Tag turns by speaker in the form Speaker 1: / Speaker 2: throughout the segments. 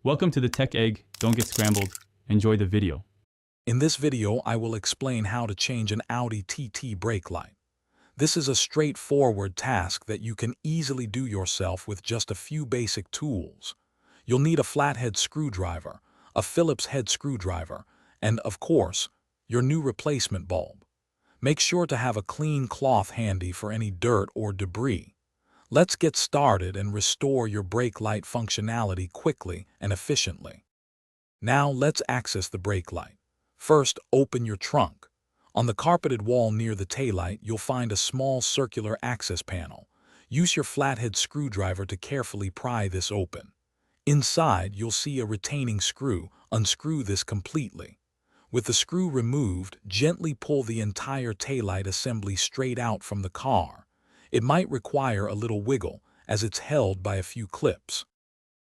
Speaker 1: Welcome to the Tech Egg. Don't get scrambled. Enjoy the video.
Speaker 2: In this video, I will explain how to change an Audi TT brake light. This is a straightforward task that you can easily do yourself with just a few basic tools. You'll need a flathead screwdriver, a Phillips head screwdriver, and, of course, your new replacement bulb. Make sure to have a clean cloth handy for any dirt or debris. Let's get started and restore your brake light functionality quickly and efficiently. Now let's access the brake light. First, open your trunk. On the carpeted wall near the taillight, you'll find a small circular access panel. Use your flathead screwdriver to carefully pry this open. Inside, you'll see a retaining screw. Unscrew this completely. With the screw removed, gently pull the entire taillight assembly straight out from the car. It might require a little wiggle, as it's held by a few clips.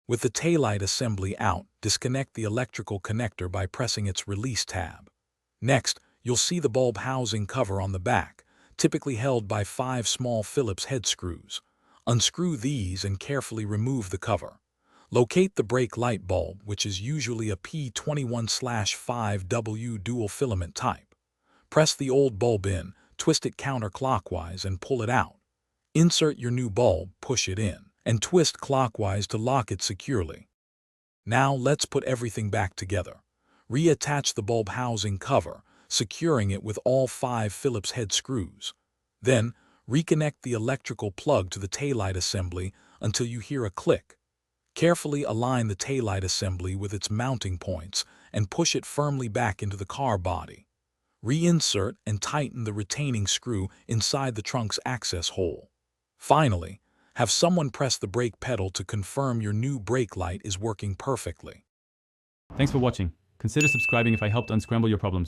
Speaker 2: With the taillight assembly out, disconnect the electrical connector by pressing its release tab. Next, you'll see the bulb housing cover on the back, typically held by 5 small Phillips head screws. Unscrew these and carefully remove the cover. Locate the brake light bulb, which is usually a P21/5W dual filament type. Press the old bulb in, twist it counterclockwise and pull it out. Insert your new bulb, push it in, and twist clockwise to lock it securely. Now let's put everything back together. Reattach the bulb housing cover, securing it with all 5 Phillips head screws. Then, reconnect the electrical plug to the taillight assembly until you hear a click. Carefully align the taillight assembly with its mounting points and push it firmly back into the car body. Reinsert and tighten the retaining screw inside the trunk's access hole. Finally, have someone press the brake pedal to confirm your new brake light is working perfectly.
Speaker 1: Thanks for watching. Consider subscribing if I helped unscramble your problems.